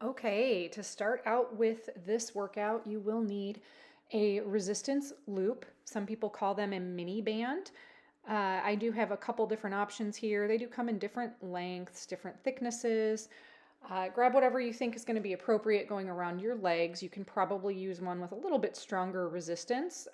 Okay, to start out with this workout, you will need a resistance loop. Some people call them a mini band. I do have a couple different options here. They do come in different lengths, different thicknesses. Grab whatever you think is going to be appropriate going around your legs. You can probably use one with a little bit stronger resistance,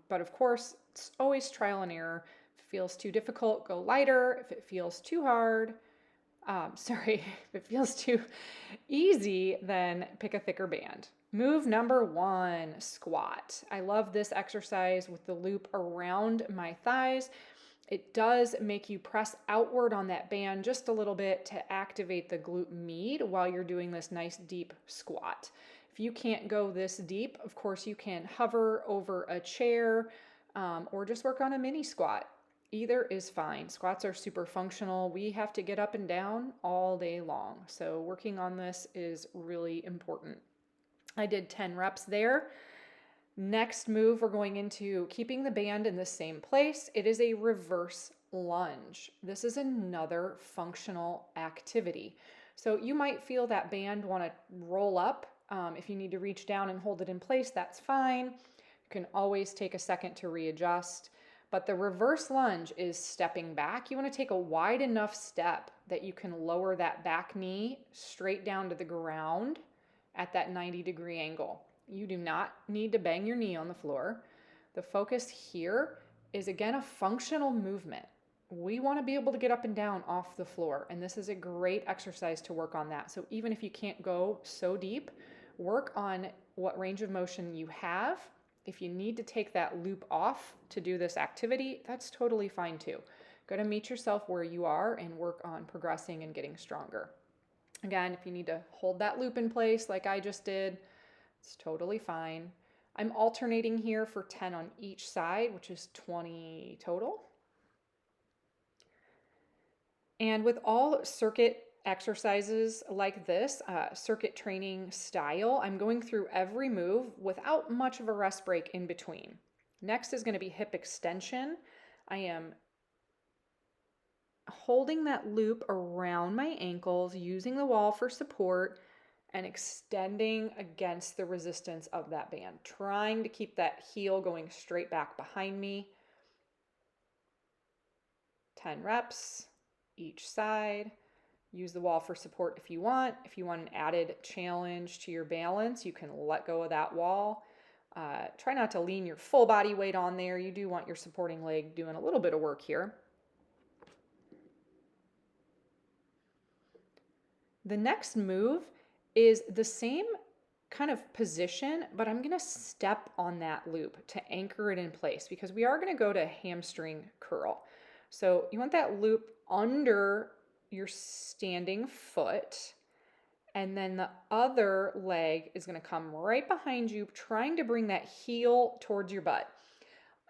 but of course, it's always trial and error. If it feels too difficult, go lighter. If it feels too hard, sorry, if it feels too easy, then pick a thicker band. Move number one, squat. I love this exercise with the loop around my thighs. It does make you press outward on that band just a little bit to activate the glute med while you're doing this nice deep squat. If you can't go this deep, of course, you can hover over a chair or just work on a mini squat. Either is fine. Squats are super functional. We have to get up and down all day long. So working on this is really important. I did 10 reps there. Next move, we're going into keeping the band in the same place. It is a reverse lunge. This is another functional activity. So you might feel that band want to roll up. If you need to reach down and hold it in place, that's fine. You can always take a second to readjust. But the reverse lunge is stepping back. You want to take a wide enough step that you can lower that back knee straight down to the ground at that 90-degree angle. You do not need to bang your knee on the floor. The focus here is, again, a functional movement. We want to be able to get up and down off the floor, and this is a great exercise to work on that. So even if you can't go so deep, work on what range of motion you have. If you need to take that loop off to do this activity, that's totally fine too. Go to meet yourself where you are and work on progressing and getting stronger. Again, if you need to hold that loop in place like I just did, it's totally fine. I'm alternating here for 10 on each side, which is 20 total. And with all circuit exercises like this, circuit training style, I'm going through every move without much of a rest break in between. Next is going to be hip extension. I am holding that loop around my ankles, using the wall for support, and extending against the resistance of that band, trying to keep that heel going straight back behind me. 10 reps each side. Use the wall for support if you want. If you want an added challenge to your balance, you can let go of that wall. Try not to lean your full body weight on there. You do want your supporting leg doing a little bit of work here. The next move is the same kind of position, but I'm going to step on that loop to anchor it in place because we are going to go to hamstring curl. So you want that loop under your standing foot, and then the other leg is going to come right behind you, trying to bring that heel towards your butt.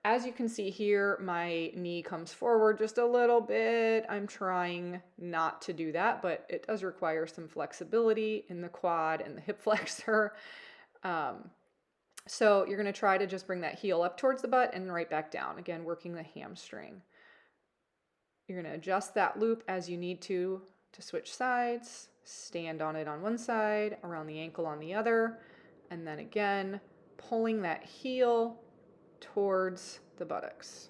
As you can see here, my knee comes forward just a little bit. I'm trying not to do that, but it does require some flexibility in the quad and the hip flexor. So you're going to try to just bring that heel up towards the butt and right back down. Again, working the hamstring. You're going to adjust that loop as you need to switch sides. Stand on it on one side, around the ankle on the other, and then again, pulling that heel towards the buttocks.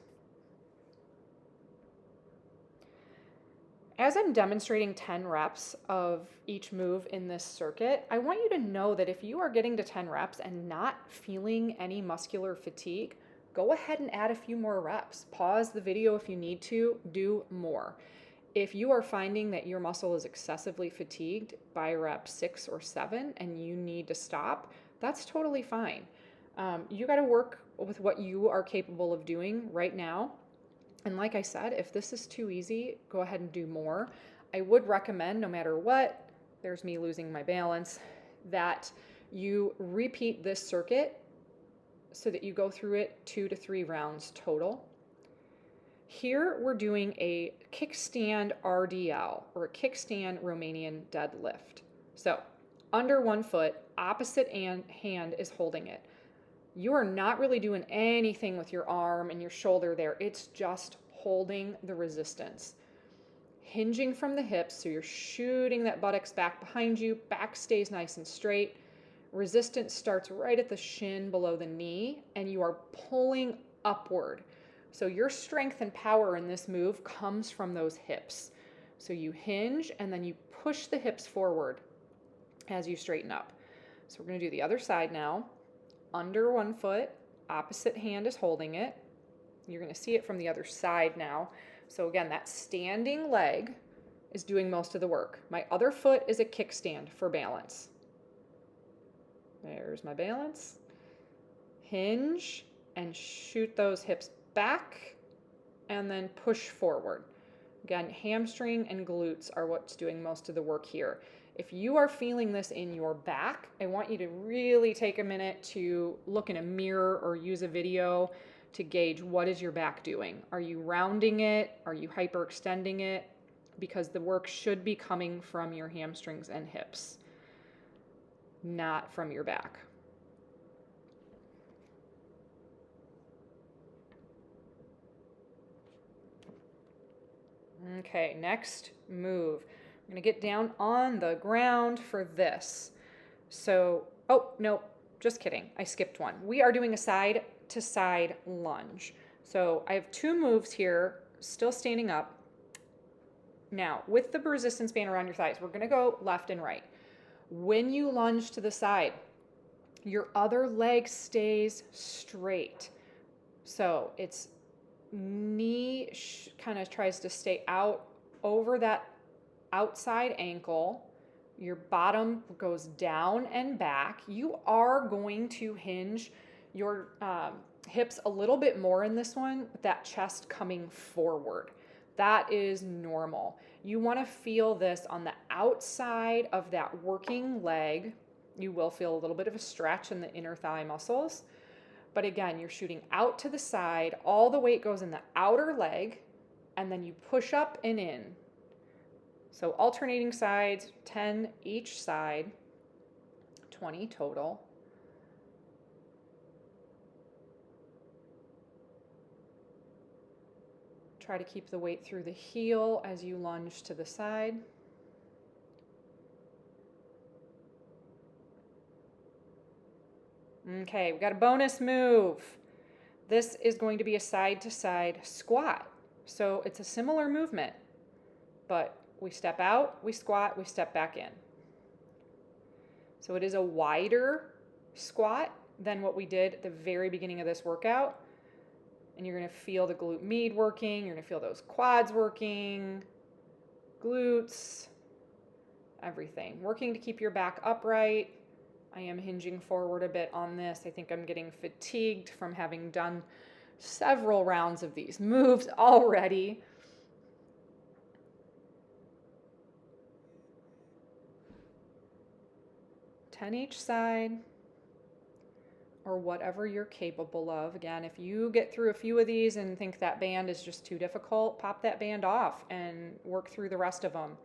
As I'm demonstrating 10 reps of each move in this circuit, I want you to know that if you are getting to 10 reps and not feeling any muscular fatigue, go ahead and add a few more reps. Pause the video if you need to, do more. If you are finding that your muscle is excessively fatigued by rep 6 or 7 and you need to stop, that's totally fine. You got to work with what you are capable of doing right now. And like I said, if this is too easy, go ahead and do more. I would recommend, no matter what, there's me losing my balance, that you repeat this circuit so that you go through it 2 to 3 rounds total. Here we're doing a kickstand RDL, or a kickstand Romanian deadlift. So under one foot, opposite hand is holding it. You are not really doing anything with your arm and your shoulder there. It's just holding the resistance. hinging from the hips, so you're shooting that buttocks back behind you, back stays nice and straight. Resistance starts right at the shin below the knee, and you are pulling upward. So your strength and power in this move comes from those hips. So you hinge and then you push the hips forward as you straighten up. So we're going to do the other side now. Under one foot, opposite hand is holding it. You're going to see it from the other side now. So again, that standing leg is doing most of the work. My other foot is a kickstand for balance. There's my balance. Hinge and shoot those hips back and then push forward. Again, hamstring and glutes are what's doing most of the work here. If you are feeling this in your back, I want you to really take a minute to look in a mirror or use a video to gauge what is your back doing. Are you rounding it? Are you hyperextending it? Because the work should be coming from your hamstrings and hips, not from your back. Okay, next move. We're going to get down on the ground for this. So, oh, no, just kidding. I skipped one. We are doing a side to side lunge. So I have two moves here, still standing up. Now, with the resistance band around your thighs, we're going to go left and right. When you lunge to the side, your other leg stays straight. So it's knee kind of tries to stay out over that outside ankle. Your bottom goes down and back. You are going to hinge your hips a little bit more in this one, with that chest coming forward. That is normal. You want to feel this on the outside of that working leg. You will feel a little bit of a stretch in the inner thigh muscles. But again, you're shooting out to the side. All the weight goes in the outer leg, and then you push up and in. So alternating sides, 10 each side, 20 total. Try to keep the weight through the heel as you lunge to the side. Okay, we got a bonus move. This is going to be a side-to-side squat. So it's a similar movement, but we step out, we squat, we step back in. So it is a wider squat than what we did at the very beginning of this workout. And you're going to feel the glute med working. You're going to feel those quads working, glutes, everything. Working to keep your back upright. I am hinging forward a bit on this. I think I'm getting fatigued from having done several rounds of these moves already. Ten each side, or whatever you're capable of. Again, if you get through a few of these and think that band is just too difficult, pop that band off and work through the rest of them.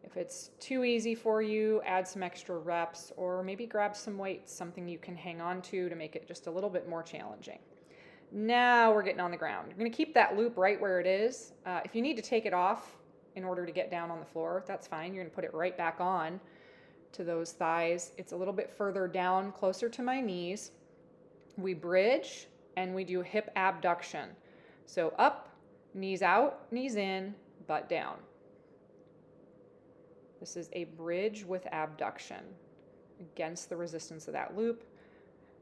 If it's too easy for you, add some extra reps, or maybe grab some weights, something you can hang on to make it just a little bit more challenging. Now we're getting on the ground. You're going to keep that loop right where it is. If you need to take it off in order to get down on the floor, that's fine. You're going to put it right back on to those thighs. It's a little bit further down, closer to my knees. We bridge and we do hip abduction. So up, knees out, knees in, butt down. This is a bridge with abduction against the resistance of that loop.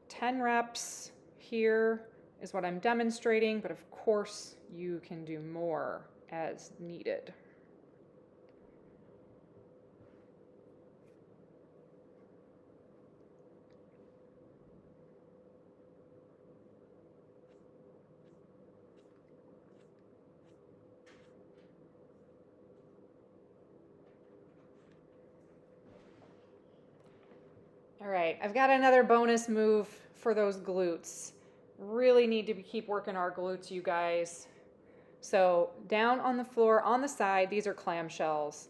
10 reps here is what I'm demonstrating, but of course you can do more as needed. All right, I've got another bonus move for those glutes. Really need to keep working our glutes, you guys. So down on the floor, on the side, these are clamshells.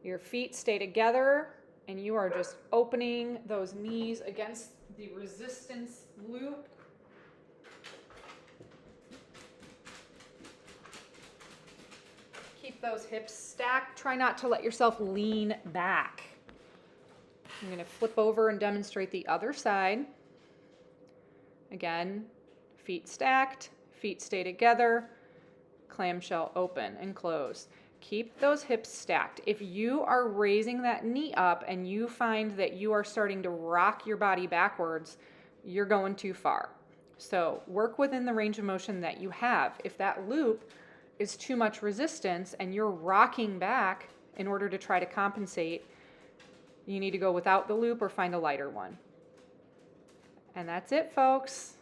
Your feet stay together and you are just opening those knees against the resistance loop. Keep those hips stacked. Try not to let yourself lean back. I'm going to flip over and demonstrate the other side. Again, feet stacked, feet stay together, clamshell open and close. Keep those hips stacked. If you are raising that knee up and you find that you are starting to rock your body backwards, you're going too far. So work within the range of motion that you have. If that loop is too much resistance and you're rocking back in order to try to compensate, you need to go without the loop or find a lighter one. And that's it, folks.